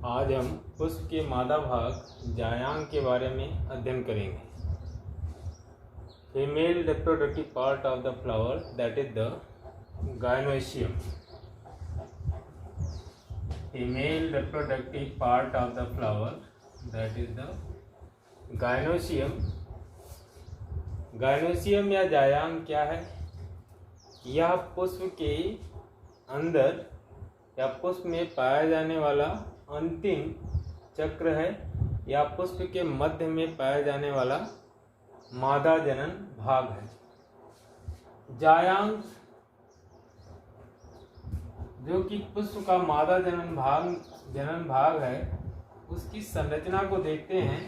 आज हम पुष्प के मादा भाग जायांग के बारे में अध्ययन करेंगे। Female reproductive part of the flower that is the gynoecium. Female reproductive part of the flower that is the gynoecium. Gynoecium या जायांग क्या है? यह पुष्प के अंदर या पुष्प में पाया जाने वाला अंतिम चक्र है या पुष्प के मध्य में पाया जाने वाला मादा जनन भाग है। जायांग जो कि पुष्प का मादा जनन भाग है, उसकी संरचना को देखते हैं।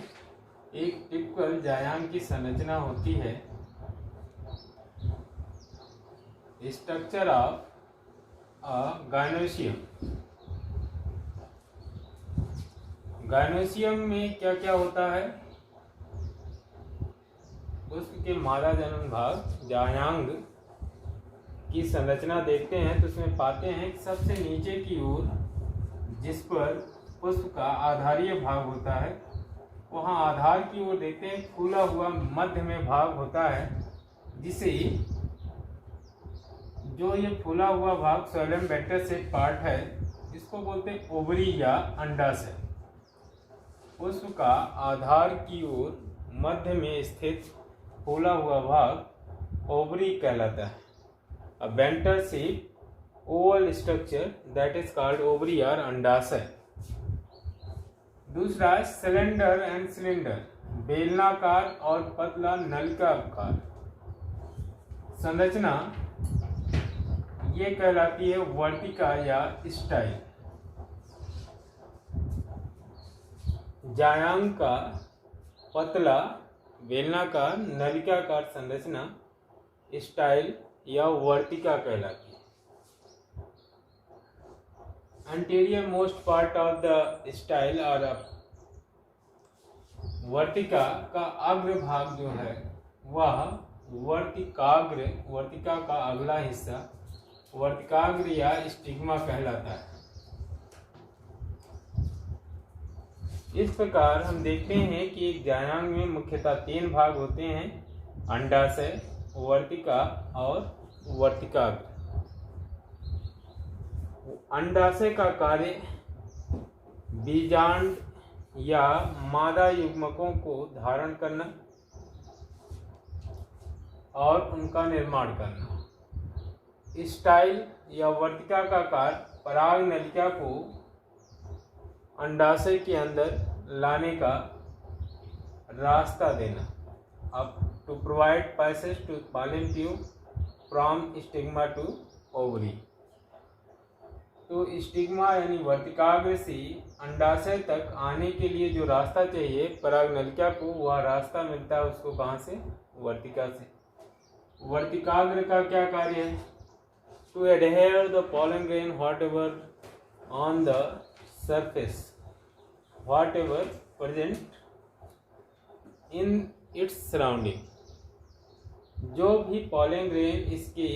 एक टिपिकल जायांग की संरचना होती है। Structure of gynoecium. गायनोसियम में क्या क्या होता है? पुष्प के मादा जनन भाग जायांग की संरचना देखते हैं तो उसमें पाते हैं कि सबसे नीचे की ओर जिस पर पुष्प का आधारीय भाग होता है, वहाँ आधार की ओर देखते हैं फूला हुआ मध्य में भाग होता है, जिसे जो ये फूला हुआ भाग सोइलम वेक्टर से पार्ट है, इसको बोलते हैं ओवरी या अंडाशय। पुष्प का आधार की ओर मध्य में स्थित फूला हुआ भाग ओवरी कहलाता है। A venter shape oval structure that is called ovary और अंडाशय। दूसरा सिलेंडर एंड सिलेंडर, बेलनाकार और पतला नलिकाकार संरचना, ये कहलाती है वर्तिका या स्टाइल। जायांग का पतला बेलनाकार नलिकाकार संरचना स्टाइल या वर्तिका कहलाती है। Anterior most part of the style और वर्तिका का अग्र भाग जो है वह वर्तिका का अगला हिस्सा वर्तिकाग्र या स्टिग्मा कहलाता है। इस प्रकार हम देखते हैं कि एक जायांग में मुख्यतः 3 भाग होते हैं: अंडाशय, वर्तिका और वर्तिकाग्र। अंडाशय का कार्य बीजांड या मादा युग्मकों को धारण करना और उनका निर्माण करना। स्टाइल या वर्तिका का कार्य पराग नलिका को अंडाशय के अंदर लाने का रास्ता देना। अब to provide passage to pollen tube from stigma to ovary. तो स्टिग्मा यानी वर्तिकाग्र से अंडाशय तक आने के लिए जो रास्ता चाहिए पराग नलिका को, वह रास्ता मिलता है उसको कहाँ से? वर्तिका से। वर्तिकाग्र का क्या कार्य है? To adhere the pollen grain whatever on the surface, whatever present in its surrounding। जो भी पॉलन ग्रेन इसकी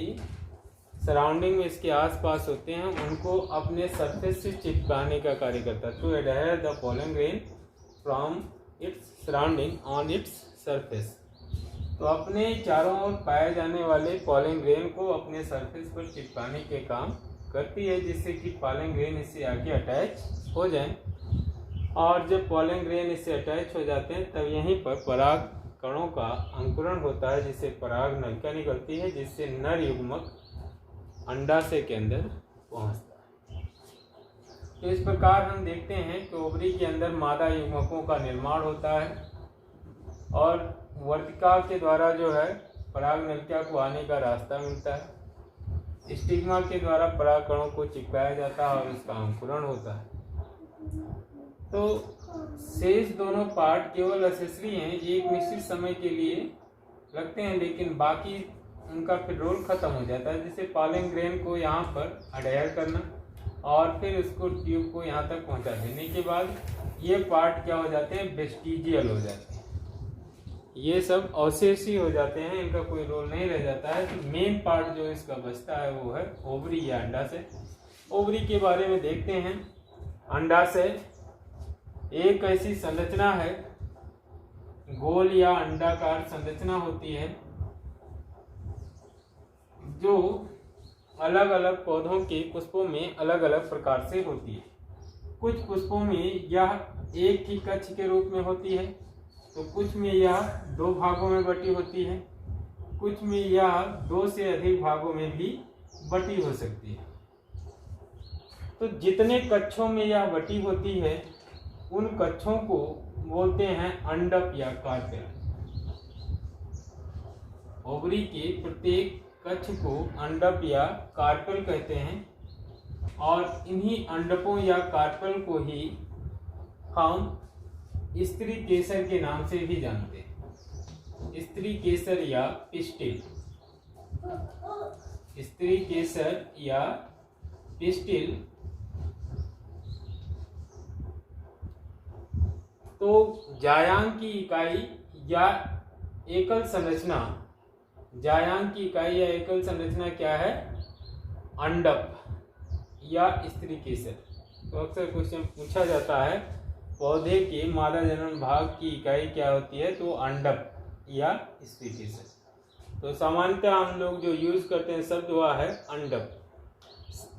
सराउंडिंग में, इसके आसपास होते हैं, उनको अपने सरफेस से चिपकाने का कार्य करता है। To adhere the pollen grain from its surrounding on its surface। तो अपने चारों ओर पाए जाने वाले पॉलन ग्रेन को अपने सरफेस पर चिपकाने के काम करती है, जिससे कि पॉलन ग्रेन इससे आगे अटैच हो जाए। और जब पॉलन ग्रेन इससे अटैच हो जाते हैं तब यहीं पर पराग कणों का अंकुरण होता है, जिससे पराग नलिका निकलती है, जिससे नर युग्मक अंडाशय के अंदर पहुंचता है। तो इस प्रकार हम देखते हैं कि ओवरी के अंदर मादा युग्मकों का निर्माण होता है और वर्तिका के द्वारा जो है पराग नलिका को आने का रास्ता मिलता है। स्टिग्मा के द्वारा पराग कणों को चिपकाया जाता है और उसका अंकुरण होता है। तो शेष दोनों पार्ट केवल एक्सेसरी हैं, एक निश्चित समय के लिए लगते हैं, लेकिन बाकी उनका फिर रोल खत्म हो जाता है। जैसे पॉलन ग्रेन को यहाँ पर अडेयर करना और फिर उसको ट्यूब को यहाँ तक पहुँचा देने के बाद ये पार्ट क्या हो जाते हैं? वेस्टिजियल हो जाते हैं। ये सब अवशेषी हो जाते हैं, इनका कोई रोल नहीं रह जाता है। तो मेन पार्ट जो इसका बचता है वो है ओवरी या अंडाशय। ओवरी के बारे में देखते हैं। अंडाशय एक ऐसी संरचना है, गोल या अंडाकार संरचना होती है, जो अलग अलग पौधों के पुष्पों में अलग अलग प्रकार से होती है। कुछ पुष्पों में यह एक ही कक्ष के रूप में होती है, तो कुछ में यह 2 भागों में बटी होती है, कुछ में यह 2 से अधिक भागों में भी बटी हो सकती है। तो जितने कक्षों में यह बटी होती है उन कक्षों को बोलते हैं अंडक या कार्पेल। ओवरी के प्रत्येक कक्ष को अंडक या कार्पेल कहते हैं, और इन्हीं अंडकों या कार्पेल को ही हम स्त्री केसर के नाम से भी जानते हैं। स्त्री केसर या पिस्टिल, स्त्री केसर या पिस्टिल। तो जायांग की इकाई या एकल संरचना, जायांग की इकाई या एकल संरचना क्या है? अंडक या स्त्री केसर। तो अक्सर क्वेश्चन पूछा जाता है पौधे के मादा जनन भाग की इकाई क्या होती है, तो अंडक या स्त्री केसर। तो सामान्यतः हम लोग जो यूज करते हैं शब्द वह है अंडक,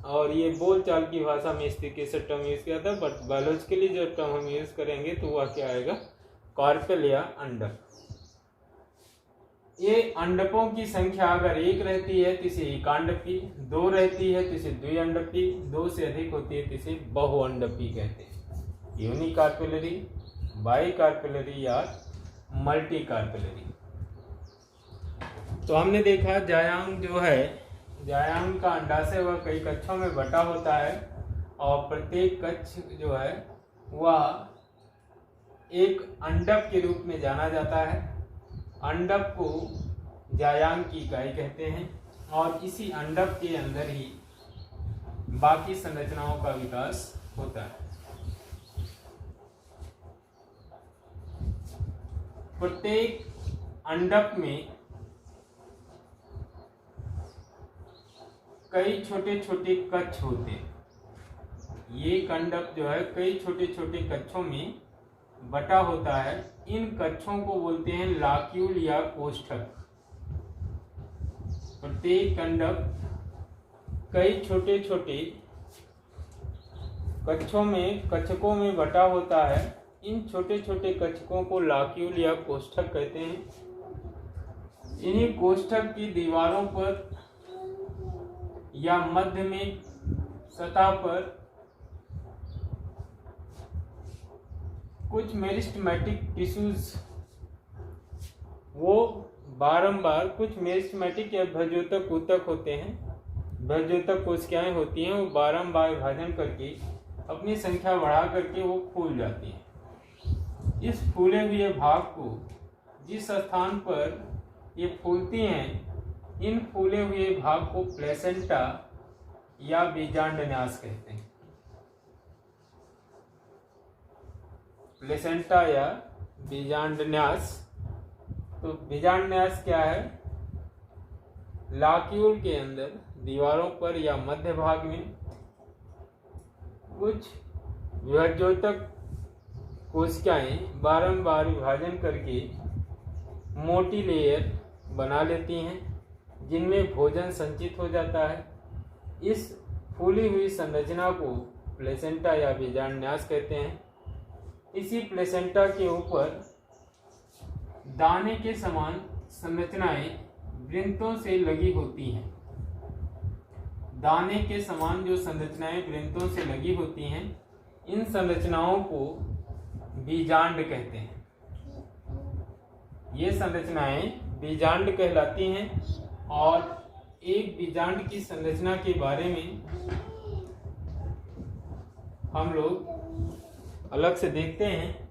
और ये बोलचाल की भाषा में स्त्री केसर टर्म यूज किया था, बट बायोलॉजिकली जो टर्म हम यूज करेंगे तो वह क्या आएगा? कार्पेल या अंडक। ये अंडकों की संख्या अगर 1 रहती है तो इसे एकांडकी, 2 रहती है तो इसे द्विअंडकी, 2 से अधिक होती है तो इसे बहुअंडकी कहते हैं। यूनिकार्पेलरी, बाइकार्पेलरी या मल्टीकार्पेलरी। तो हमने देखा जायांग जो है, जायांग का अंडाशय वह कई कक्षों में बटा होता है, और प्रत्येक कक्ष जो है वह एक अंडक के रूप में जाना जाता है। अंडक को जायांग की इकाई कहते हैं, और इसी अंडक के अंदर ही बाकी संरचनाओं का विकास होता है। प्रत्येक अंडक में कई छोटे छोटे कक्ष होते हैं। ये अंडक जो है कई छोटे छोटे कक्षों में बटा होता है। इन कक्षों को बोलते हैं लाक्यूल या कोष्ठक। प्रत्येक अंडक कई छोटे छोटे कक्षकों में बटा होता है। इन छोटे छोटे कक्षकों को लाक्यूल या कोष्ठक कहते हैं। इन्हीं कोष्ठक की दीवारों पर या मध्य में सतह पर कुछ मेरिस्टेमेटिक टिश्यूज, वो बारंबार कुछ मेरिस्टेमेटिक या भ्रजोतक ऊतक होते हैं, भ्रजोतक कोशिकाएं होती हैं, वो बारंबार विभाजन करके अपनी संख्या बढ़ा करके वो फूल जाती हैं। इस फूले हुए भाग को जिस स्थान पर ये फूलती हैं, इन फूले हुए भाग को प्लेसेंटा या बीजांडन्यास कहते हैं। प्लेसेंटा या बीजांडन्यास। तो बीजांडन्यास क्या है? लाक्यूल के अंदर दीवारों पर या मध्य भाग में कुछ विभाज्योतक कोशिकाएं बारंबार विभाजन करके मोटी लेयर बना लेती हैं, जिनमें भोजन संचित हो जाता है। इस फूली हुई संरचना को प्लेसेंटा या बीजांडन्यास कहते हैं। इसी प्लेसेंटा के ऊपर दाने के समान संरचनाएं वृंतों से लगी होती हैं। दाने के समान जो संरचनाएं वृंतों से लगी होती हैं, इन संरचनाओं को बीजांड कहते हैं। ये संरचनाएं बीजांड कहलाती हैं, और एक बीजांड की संरचना के बारे में हम लोग अलग से देखते हैं।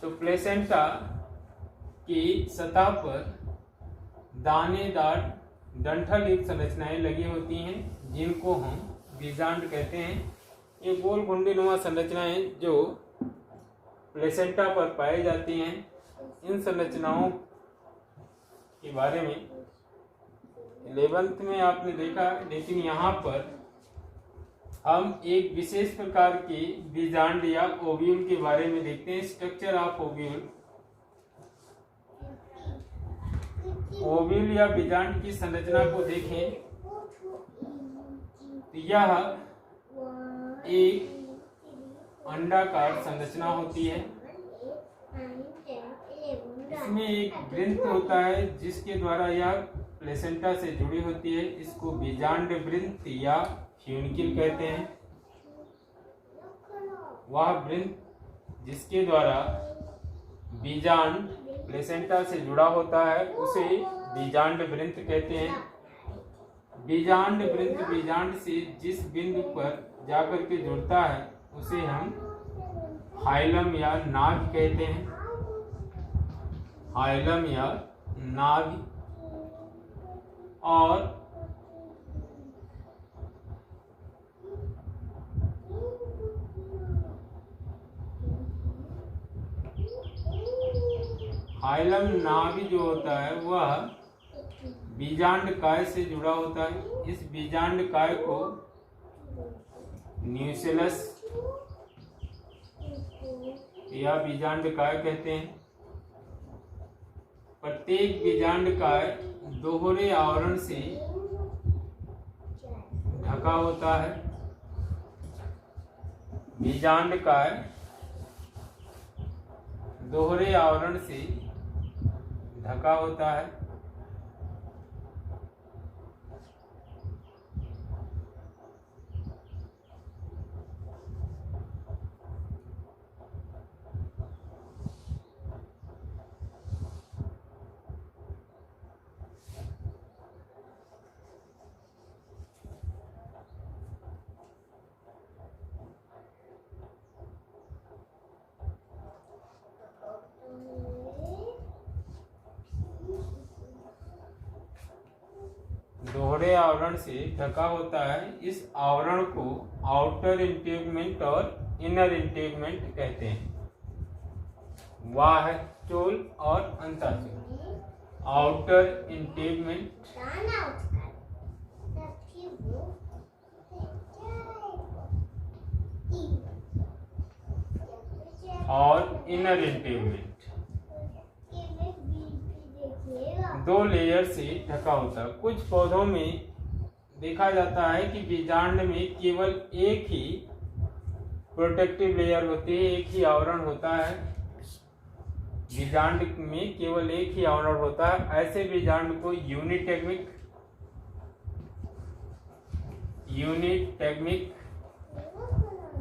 तो प्लेसेंटा की सतह पर दानेदार डंठल युक्त संरचनाएं लगी होती हैं, जिनको हम बीजांड कहते हैं। ये गोल घुंडीनुमा संरचनाएं जो प्लेसेंटा पर पाई जाती हैं, इन संरचनाओं के बारे में 11th में आपने देखा, लेकिन यहाँ पर हम एक विशेष प्रकार के बीजांड या ओव्यूल के बारे में देखते हैं। Structure of ovule. ओव्यूल या बीजांड की संरचना को देखें तो यह एक अंडाकार संरचना होती है। इसमें एक वृंत होता है जिसके द्वारा यह प्लेसेंटा से जुड़ी होती है। इसको बीजांड वृंत या फ्यूनिक्यूल कहते हैं। वह वृंत जिसके द्वारा बीजांड प्लेसेंटा से जुड़ा होता है उसे बीजांड वृंत कहते हैं। बीजांड वृंत बीजांड से जिस बिंदु पर जाकर के जुड़ता है उसे हम हाइलम या नाभ कहते हैं। हाइलम या नाभ। और हाइलम नाभि जो होता है वह बीजांड काय से जुड़ा होता है। इस बीजांड काय को न्यूसेलस या बीजांड काय कहते हैं। प्रत्येक बीजांड काय दोहरे आवरण से ढका होता है। बीजांड काय दोहरे आवरण से ढका होता है। दोहरे आवरण से ढका होता है। इस आवरण को आउटर इंटेगमेंट और इनर इंटेगमेंट कहते हैं। वाह्यचोल और अंतःचोल। आउटर इंटेगमेंट और इनर इंटेगमेंट दो लेयर से ढका होता है। कुछ पौधों में देखा जाता है कि बीजांड में केवल एक ही प्रोटेक्टिव लेयर होती है, एक ही आवरण होता है। बीजांड में केवल एक ही आवरण होता है। ऐसे बीजांड को यूनिटेगमिक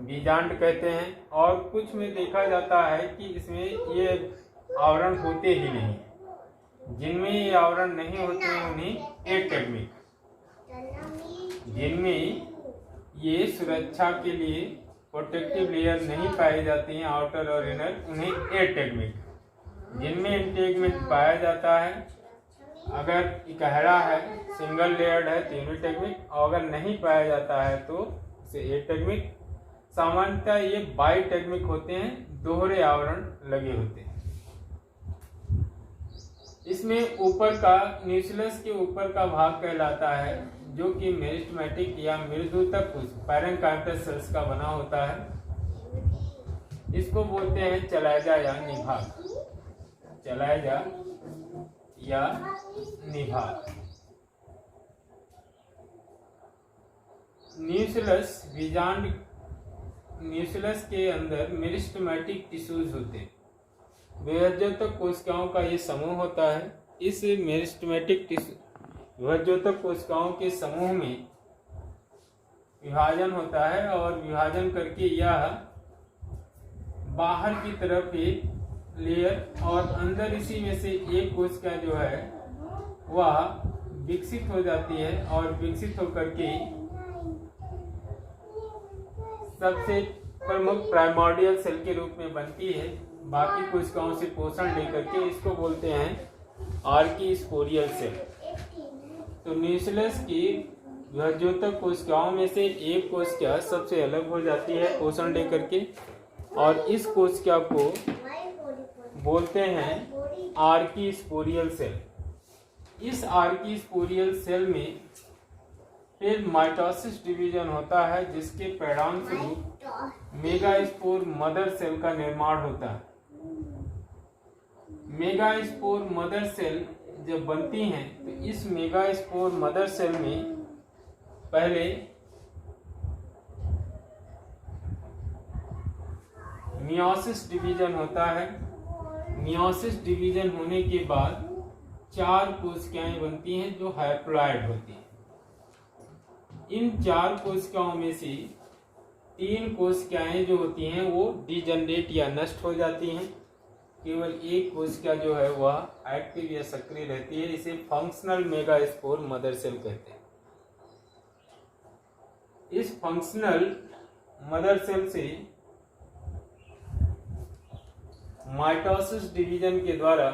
बीजांड कहते हैं। और कुछ में देखा जाता है कि इसमें ये आवरण होते ही नहीं। जिनमें ये आवरण नहीं होते हैं उन्हें एटेगमिक, जिनमें ये सुरक्षा के लिए प्रोटेक्टिव लेयर नहीं पाई जाती हैं आउटर और इनर, उन्हें एटेगमिक। जिनमें इंटेगमेंट पाया जाता है, अगर इकहरा है, सिंगल लेयर्ड है तो यूनिटेगमिक, और अगर नहीं पाया जाता है तो इसे एटेगमिक। सामान्यतः ये बाइटेगमिक होते हैं, दोहरे आवरण लगे होते हैं। इसमें ऊपर का न्यूक्लियस के ऊपर का भाग कहलाता है जो कि मेरिस्टेमेटिक या मृदुतक पैरेन्काइमस सेल्स का बना होता है। इसको बोलते हैं चलाइजा या निभाग। चलाइजा या निभाग। न्यूक्लियस बीजांड न्यूक्लियस के अंदर मेरिस्टेमेटिक टिश्यूज होते हैं। विभाज्योतक कोशिकाओं का ये समूह होता है। इस मेरिस्टेमेटिक विभाज्योतक कोशिकाओं के समूह में विभाजन होता है और विभाजन करके यह बाहर की तरफ एक लेयर और अंदर इसी में से एक कोशिका जो है वह विकसित हो जाती है और विकसित होकर के सबसे प्रमुख प्राइमोर्डियल सेल के रूप में बनती है। बाकी कोशिकाओं से पोषण लेकर के इसको बोलते हैं आर्कीस्पोरियल सेल। तो न्यूक्लियस की विभाज्योतक कोशिकाओं में से एक कोशिका सबसे अलग हो जाती है पोषण लेकर के, और इस कोशिका को बोलते हैं आर्कीस्पोरियल सेल। इस आर्कीस्पोरियल सेल में फिर माइटोसिस डिवीजन होता है, जिसके परिणाम स्वरूप मेगास्पोर मदर सेल का निर्माण होता है। मेगास्पोर मदर सेल जब बनती हैं तो इस मेगास्पोर मदर सेल में पहले मियोसिस डिवीजन होता है। मियोसिस डिवीजन होने के बाद 4 कोशिकाएं बनती हैं जो हैप्लॉइड होती हैं। इन 4 कोशिकाओं में से 3 कोशिकाएं जो होती हैं वो डिजनरेट या नष्ट हो जाती हैं। केवल एक कोशिका जो है वह एक्टिव या सक्रिय रहती है। इसे फंक्शनल मेगास्पोर मदर सेल कहते हैं। इस फंक्शनल मदर सेल से माइटोसिस डिवीजन के द्वारा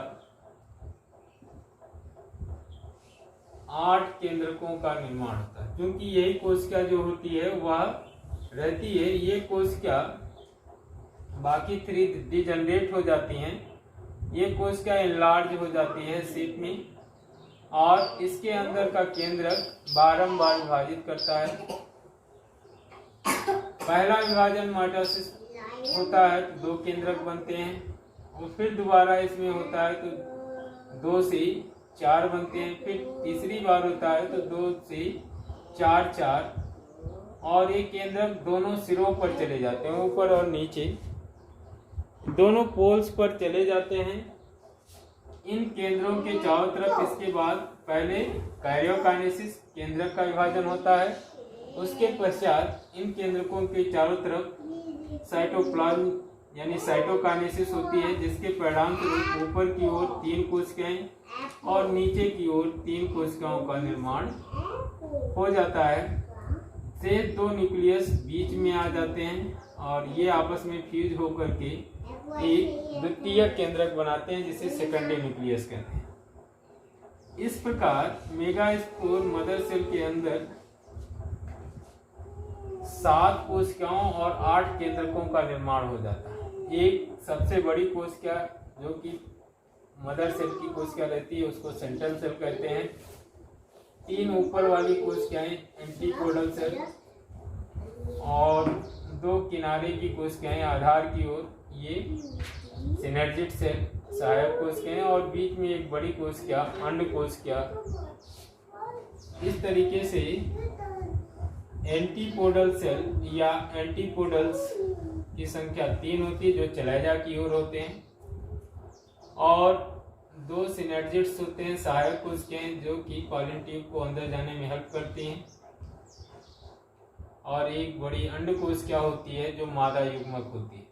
8 केंद्रकों का निर्माण होता है। क्योंकि यही कोशिका जो होती है वह रहती है, ये कोशिका बाकी 3 डिजनरेट हो जाती हैं। ये कोशिका इनलार्ज हो जाती है शेप में और इसके अंदर का केंद्रक बारंबार विभाजित करता है। पहला विभाजन माइटोसिस होता है तो 2 केंद्रक बनते हैं और फिर दोबारा इसमें होता है तो 2 से 4 बनते हैं। फिर तीसरी बार होता है तो 2 से 4 और ये केंद्रक दोनों सिरों पर चले जाते हैं, ऊपर और नीचे दोनों पोल्स पर चले जाते हैं। इन केंद्रों के चारों तरफ इसके बाद पहले कैरियोकाइनेसिस केंद्रक का विभाजन होता है। उसके पश्चात इन केंद्रकों के चारों तरफ साइटोप्लाज्म यानी साइटोकाइनेसिस होती है, जिसके परिणाम स्वरूप ऊपर की ओर 3 कोशिकाएं और नीचे की ओर 3 कोशिकाओं का निर्माण हो जाता है। शेष 2 न्यूक्लियस बीच में आ जाते हैं और ये आपस में फ्यूज होकर के एक द्वितीय केंद्रक बनाते हैं, जिसे सेकेंडरी न्यूक्लियस कहते हैं। इस प्रकार मेगास्पोर मदर सेल के अंदर 7 कोशिकाओं और 8 केंद्रकों का निर्माण हो जाता है। एक सबसे बड़ी कोशिका जो कि मदर सेल की कोशिका रहती है उसको सेंट्रल सेल कहते हैं। 3 ऊपर वाली कोशिकाएं एंटीपोडल सेल और 2 किनारे की कोशिकाएं आधार की ओर ये सिनर्जिड सेल सहायक कोशिकाएं और बीच में एक बड़ी कोशिका अंड कोशिका। इस तरीके से एंटीपोडल सेल या एंटीपोडल्स की संख्या 3 होती है जो चलाइजा की ओर होते हैं और 2 सिनर्जिड्स होते हैं सहायक कोशिकाएं जो कि कॉलन ट्यूब को अंदर जाने में हेल्प करती हैं और एक बड़ी अंड कोशिका होती है जो मादा युग्मक होती है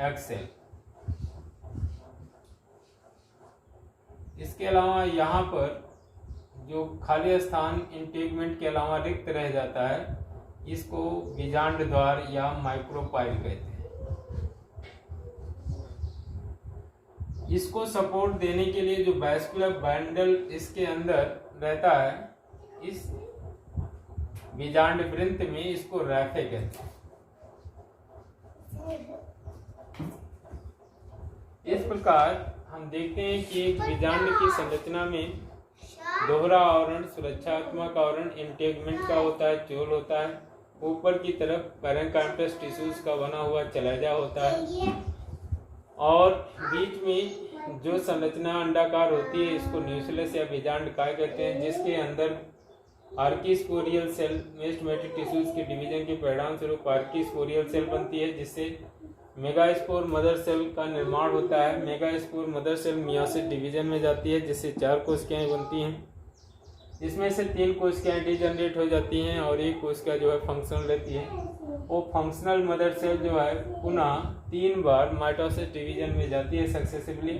एग सेल। इसके अलावा यहाँ पर जो खाली स्थान इंटेगमेंट के अलावा रिक्त रह जाता है इसको बीजांड द्वार या माइक्रोपाइल कहते हैं। इसको सपोर्ट देने के लिए जो वैस्कुलर बैंडल इसके अंदर रहता है, इस बीजांड वृंत में इसको रैफे कहते हैं। इस प्रकार हम देखते हैं कि एक बीजांड की संरचना में दोहरा आवरण, सुरक्षात्मक आवरण इंटेगमेंट का होता है, चोल होता है। ऊपर की तरफ पैरेन्काइमस टिश्यूज का बना हुआ चलाइजा होता है और बीच में जो संरचना अंडाकार होती है इसको न्यूक्लियस या बीजांड काय कहते हैं, जिसके अंदर आर्कीस्पोरियल सेल मेस्टमेटिक टिश्यूज के डिवीजन के परिणाम स्वरूप आर्कीस्पोरियल सेल बनती है, जिससे मेगास्पोर मदर सेल का निर्माण होता है। Megaspore mother cell meiosis division में जाती है, जिससे 4 कोशिकाएं बनती हैं। इसमें से 3 कोशिकाएं डिजनरेट हो जाती हैं और एक कोशिका जो है फंक्शनल रहती है। वो फंक्शनल मदर सेल जो है पुनः 3 बार माइटोसिस डिवीजन में जाती है सक्सेसिवली,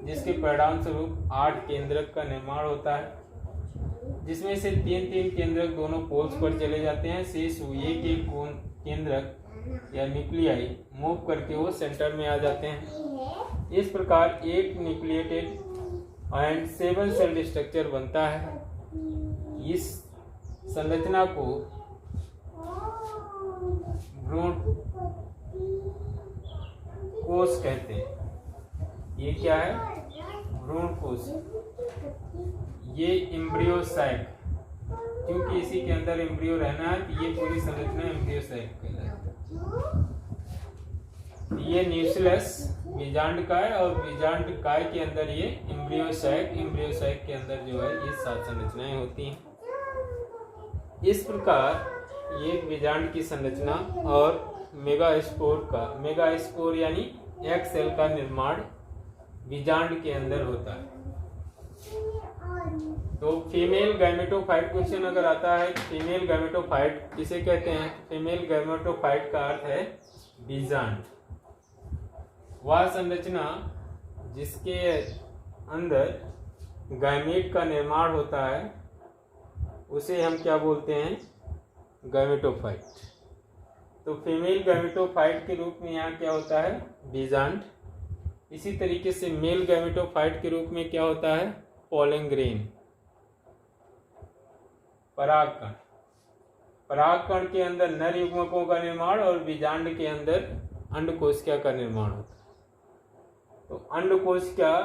जिसके परिणाम स्वरूप 8 केंद्रक का निर्माण होता है, जिसमें से 3 केंद्रक दोनों पोल्स पर चले जाते हैं। शेष एक केंद्रक या न्यूक्लियाई मूव करके वो सेंटर में आ जाते हैं। इस प्रकार एक न्यूक्लिएटेड एंड 7 सेल स्ट्रक्चर बनता है। इस संरचना को भ्रूण कोश कहते हैं। ये क्या है? भ्रूण कोश। ये एम्ब्रियो सैक क्योंकि इसी के अंदर एम्ब्रियो रहना है, तो ये पूरी संरचना एम्ब्रियो सैक कहलाती है। ये न्यूक्लियस बीजांडकाय और बीजांडकाय के अंदर ये एम्ब्रियो सैक के अंदर जो है ये 7 संरचनाएं होती हैं। इस प्रकार ये बीजांड की संरचना और मेगास्पोर यानी एक सेल का निर्माण बीजांड के अंदर होता है। तो फीमेल गैमेटोफाइट क्वेश्चन अगर आता है, फीमेल गैमेटोफाइट किसे कहते हैं? फीमेल गैमेटोफाइट का अर्थ है बीजांड। वह संरचना जिसके अंदर गैमेट का निर्माण होता है उसे हम क्या बोलते हैं? गैमेटोफाइट। तो फीमेल गैमेटोफाइट के रूप में यहाँ क्या होता है? बीजांड। इसी तरीके से मेल गैमेटोफाइट के रूप में क्या होता है? पोलन ग्रेन, परागकण। परागकण के अंदर नर युग्मकों का निर्माण और बीजांड के अंदर अंडकोशिका का निर्माण होता है। तो अंडकोशिका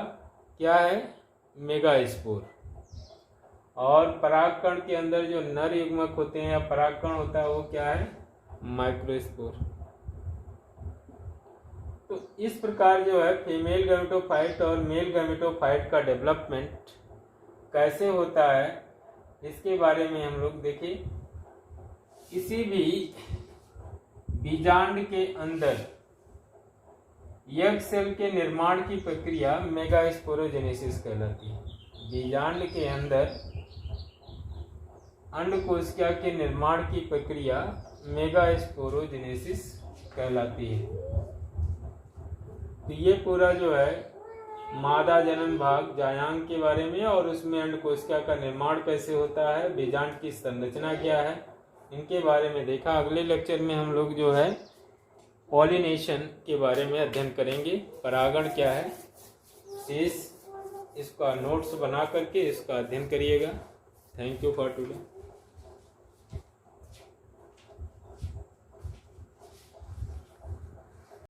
क्या है? मेगास्पोर। और परागकण के अंदर जो नर युग्मक होते हैं या परागकण होता है वो क्या है? माइक्रोस्पोर। तो इस प्रकार जो है फीमेल गैमेटोफाइट और मेल गैमेटोफाइट का डेवलपमेंट कैसे होता है इसके बारे में हम लोग देखें। किसी भी बीजांड के अंदर यज्ञ सेल के निर्माण की प्रक्रिया मेगास्पोरोजेनेसिस कहलाती है। बीजांड के अंदर अंडकोशिका के निर्माण की प्रक्रिया मेगास्पोरोजेनेसिस कहलाती है। तो ये पूरा जो है मादा जनन भाग जायांग के बारे में और उसमें अंडकोशिका का निर्माण कैसे होता है, बीजांड की संरचना क्या है, इनके बारे में देखा। अगले लेक्चर में हम लोग जो है पॉलिनेशन के बारे में अध्ययन करेंगे। परागण क्या है, इसका नोट्स बना करके इसका अध्ययन करिएगा। Thank you for today.